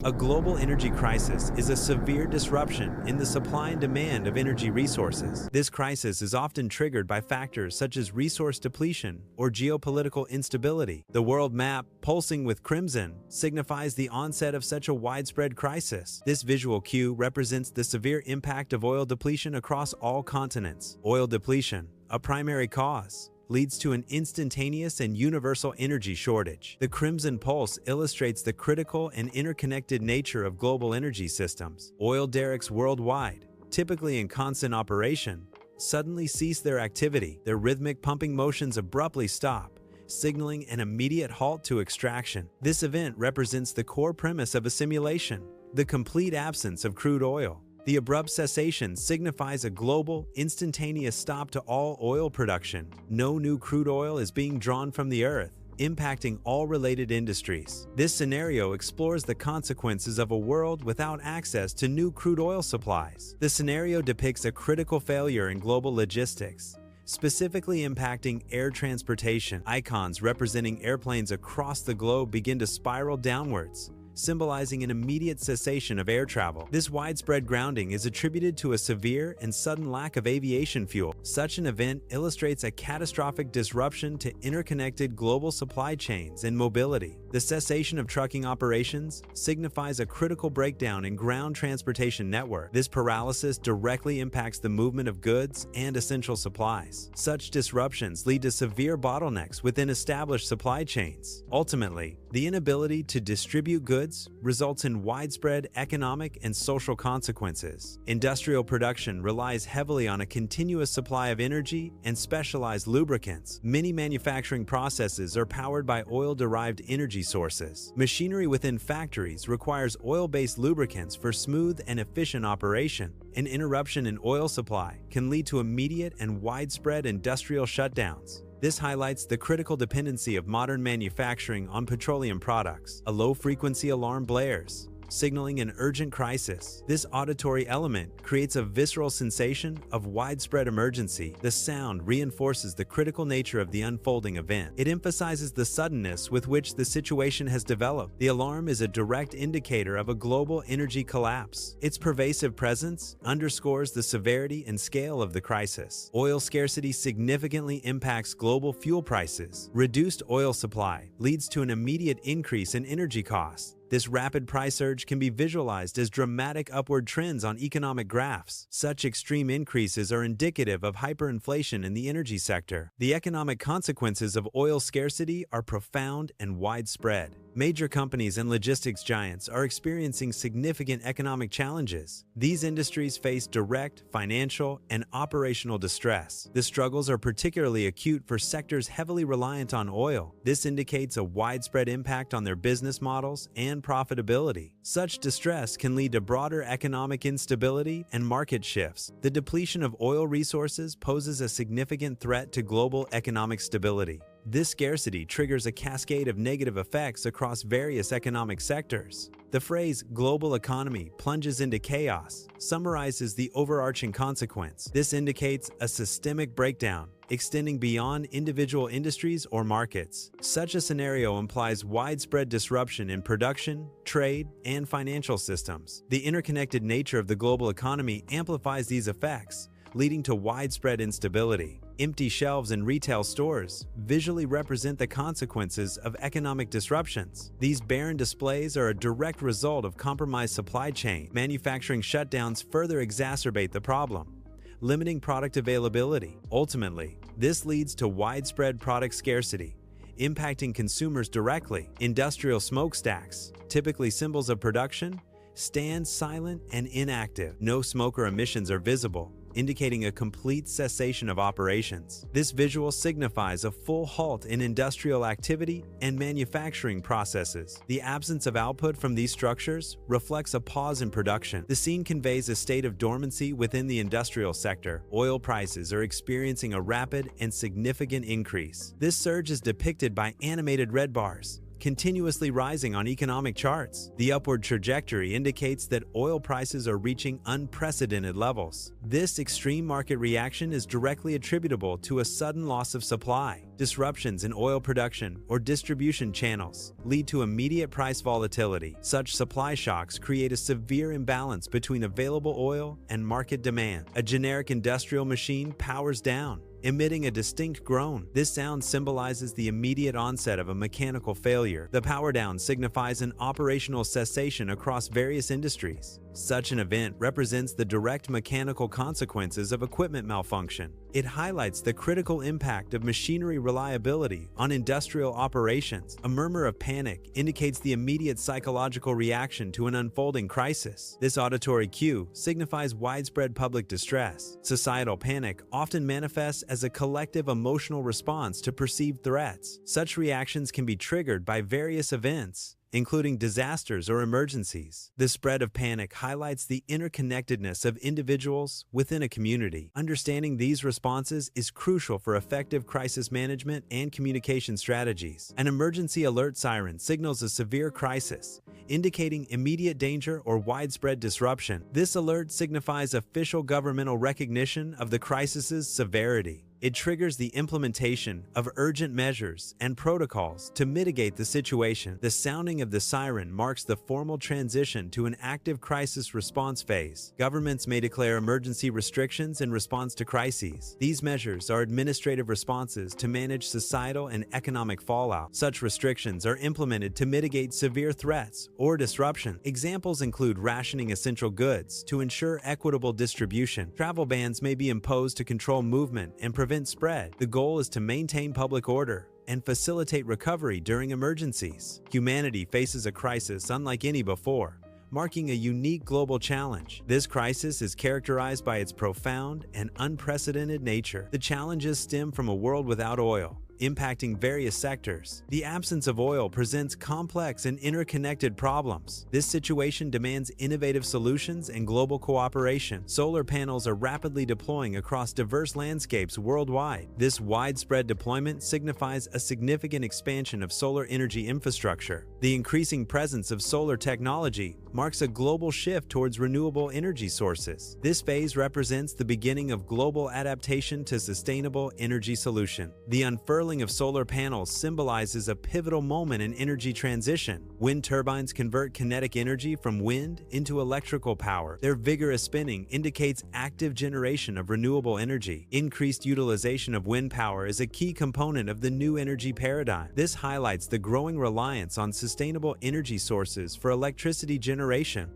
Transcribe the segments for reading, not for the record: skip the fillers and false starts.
A global energy crisis is a severe disruption in the supply and demand of energy resources. This crisis is often triggered by factors such as resource depletion or geopolitical instability. The world map, pulsing with crimson, signifies the onset of such a widespread crisis. This visual cue represents the severe impact of oil depletion across all continents. Oil depletion, a primary cause, leads to an instantaneous and universal energy shortage. The crimson pulse illustrates the critical and interconnected nature of global energy systems. Oil derricks worldwide, typically in constant operation, suddenly cease their activity. Their rhythmic pumping motions abruptly stop, signaling an immediate halt to extraction. This event represents the core premise of a simulation, the complete absence of crude oil. The abrupt cessation signifies a global, instantaneous stop to all oil production. No new crude oil is being drawn from the earth, impacting all related industries. This scenario explores the consequences of a world without access to new crude oil supplies. The scenario depicts a critical failure in global logistics, specifically impacting air transportation. Icons representing airplanes across the globe begin to spiral downwards, symbolizing an immediate cessation of air travel. This widespread grounding is attributed to a severe and sudden lack of aviation fuel. Such an event illustrates a catastrophic disruption to interconnected global supply chains and mobility. The cessation of trucking operations signifies a critical breakdown in ground transportation network. This paralysis directly impacts the movement of goods and essential supplies. Such disruptions lead to severe bottlenecks within established supply chains. Ultimately, the inability to distribute goods results in widespread economic and social consequences. Industrial production relies heavily on a continuous supply of energy and specialized lubricants. Many manufacturing processes are powered by oil-derived energy sources. Machinery within factories requires oil-based lubricants for smooth and efficient operation. An interruption in oil supply can lead to immediate and widespread industrial shutdowns. This highlights the critical dependency of modern manufacturing on petroleum products. A low-frequency alarm blares, signaling an urgent crisis. This auditory element creates a visceral sensation of widespread emergency. The sound reinforces the critical nature of the unfolding event. It emphasizes the suddenness with which the situation has developed. The alarm is a direct indicator of a global energy collapse. Its pervasive presence underscores the severity and scale of the crisis. Oil scarcity significantly impacts global fuel prices. Reduced oil supply leads to an immediate increase in energy costs. This rapid price surge can be visualized as dramatic upward trends on economic graphs. Such extreme increases are indicative of hyperinflation in the energy sector. The economic consequences of oil scarcity are profound and widespread. Major companies and logistics giants are experiencing significant economic challenges. These industries face direct financial and operational distress. The struggles are particularly acute for sectors heavily reliant on oil. This indicates a widespread impact on their business models and profitability. Such distress can lead to broader economic instability and market shifts. The depletion of oil resources poses a significant threat to global economic stability. This scarcity triggers a cascade of negative effects across various economic sectors. The phrase "global economy plunges into chaos" summarizes the overarching consequence. This indicates a systemic breakdown, extending beyond individual industries or markets. Such a scenario implies widespread disruption in production, trade, and financial systems. The interconnected nature of the global economy amplifies these effects, leading to widespread instability. Empty shelves in retail stores visually represent the consequences of economic disruptions. These barren displays are a direct result of compromised supply chain. Manufacturing shutdowns further exacerbate the problem, limiting product availability. Ultimately, this leads to widespread product scarcity, impacting consumers directly. Industrial smokestacks, typically symbols of production, stand silent and inactive. No smoke or emissions are visible, indicating a complete cessation of operations. This visual signifies a full halt in industrial activity and manufacturing processes. The absence of output from these structures reflects a pause in production. The scene conveys a state of dormancy within the industrial sector. Oil prices are experiencing a rapid and significant increase. This surge is depicted by animated red bars, continuously rising on economic charts. The upward trajectory indicates that oil prices are reaching unprecedented levels. This extreme market reaction is directly attributable to a sudden loss of supply. Disruptions in oil production or distribution channels lead to immediate price volatility. Such supply shocks create a severe imbalance between available oil and market demand. A generic industrial machine powers down, emitting a distinct groan. This sound symbolizes the immediate onset of a mechanical failure. The power down signifies an operational cessation across various industries. Such an event represents the direct mechanical consequences of equipment malfunction. It highlights the critical impact of machinery reliability on industrial operations. A murmur of panic indicates the immediate psychological reaction to an unfolding crisis. This auditory cue signifies widespread public distress. Societal panic often manifests as a collective emotional response to perceived threats. Such reactions can be triggered by various events, including disasters or emergencies. The spread of panic highlights the interconnectedness of individuals within a community. Understanding these responses is crucial for effective crisis management and communication strategies. An emergency alert siren signals a severe crisis, indicating immediate danger or widespread disruption. This alert signifies official governmental recognition of the crisis's severity. It triggers the implementation of urgent measures and protocols to mitigate the situation. The sounding of the siren marks the formal transition to an active crisis response phase. Governments may declare emergency restrictions in response to crises. These measures are administrative responses to manage societal and economic fallout. Such restrictions are implemented to mitigate severe threats or disruption. Examples include rationing essential goods to ensure equitable distribution. Travel bans may be imposed to control movement and prevent spread. The goal is to maintain public order and facilitate recovery during emergencies. Humanity faces a crisis unlike any before, marking a unique global challenge. This crisis is characterized by its profound and unprecedented nature. The challenges stem from a world without oil, impacting various sectors. The absence of oil presents complex and interconnected problems. This situation demands innovative solutions and global cooperation. Solar panels are rapidly deploying across diverse landscapes worldwide. This widespread deployment signifies a significant expansion of solar energy infrastructure. The increasing presence of solar technology marks a global shift towards renewable energy sources. This phase represents the beginning of global adaptation to sustainable energy solution. The unfurling of solar panels symbolizes a pivotal moment in energy transition. Wind turbines convert kinetic energy from wind into electrical power. Their vigorous spinning indicates active generation of renewable energy. Increased utilization of wind power is a key component of the new energy paradigm. This highlights the growing reliance on sustainable energy sources for electricity generation.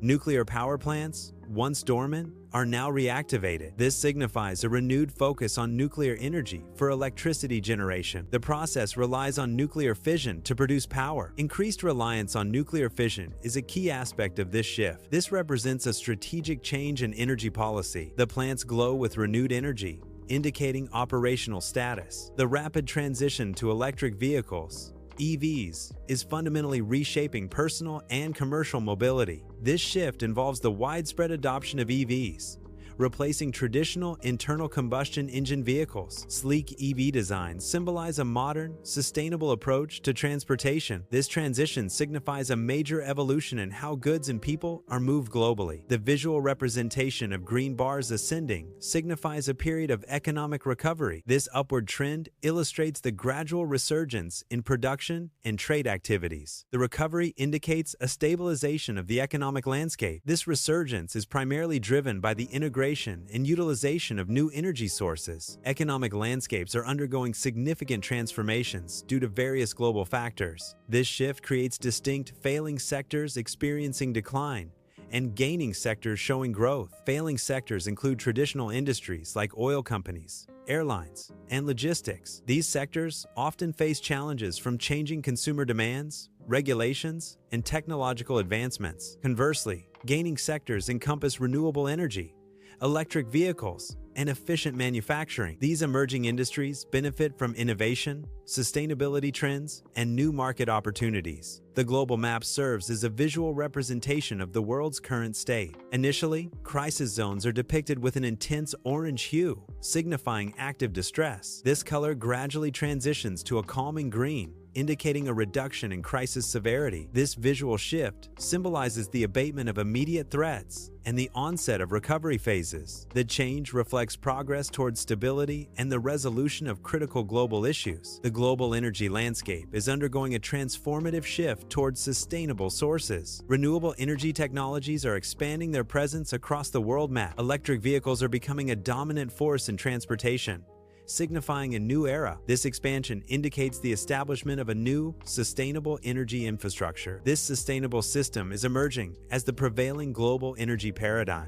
Nuclear power plants, once dormant, are now reactivated. This signifies a renewed focus on nuclear energy for electricity generation. The process relies on nuclear fission to produce power. Increased reliance on nuclear fission is a key aspect of this shift. This represents a strategic change in energy policy. The plants glow with renewed energy, indicating operational status. The rapid transition to electric vehicles, EVs, is fundamentally reshaping personal and commercial mobility. This shift involves the widespread adoption of EVs, replacing traditional internal combustion engine vehicles. Sleek EV designs symbolize a modern, sustainable approach to transportation. This transition signifies a major evolution in how goods and people are moved globally. The visual representation of green bars ascending signifies a period of economic recovery. This upward trend illustrates the gradual resurgence in production and trade activities. The recovery indicates a stabilization of the economic landscape. This resurgence is primarily driven by the integration and utilization of new energy sources. Economic landscapes are undergoing significant transformations due to various global factors. This shift creates distinct failing sectors experiencing decline and gaining sectors showing growth. Failing sectors include traditional industries like oil companies, airlines, and logistics. These sectors often face challenges from changing consumer demands, regulations, and technological advancements. Conversely, gaining sectors encompass renewable energy, electric vehicles, and efficient manufacturing. These emerging industries benefit from innovation, sustainability trends, and new market opportunities. The global map serves as a visual representation of the world's current state. Initially, crisis zones are depicted with an intense orange hue, signifying active distress. This color gradually transitions to a calming green, indicating a reduction in crisis severity. This visual shift symbolizes the abatement of immediate threats and the onset of recovery phases. The change reflects progress towards stability and the resolution of critical global issues. The global energy landscape is undergoing a transformative shift towards sustainable sources. Renewable energy technologies are expanding their presence across the world map. Electric vehicles are becoming a dominant force in transportation, signifying a new era. This expansion indicates the establishment of a new, sustainable energy infrastructure. This sustainable system is emerging as the prevailing global energy paradigm.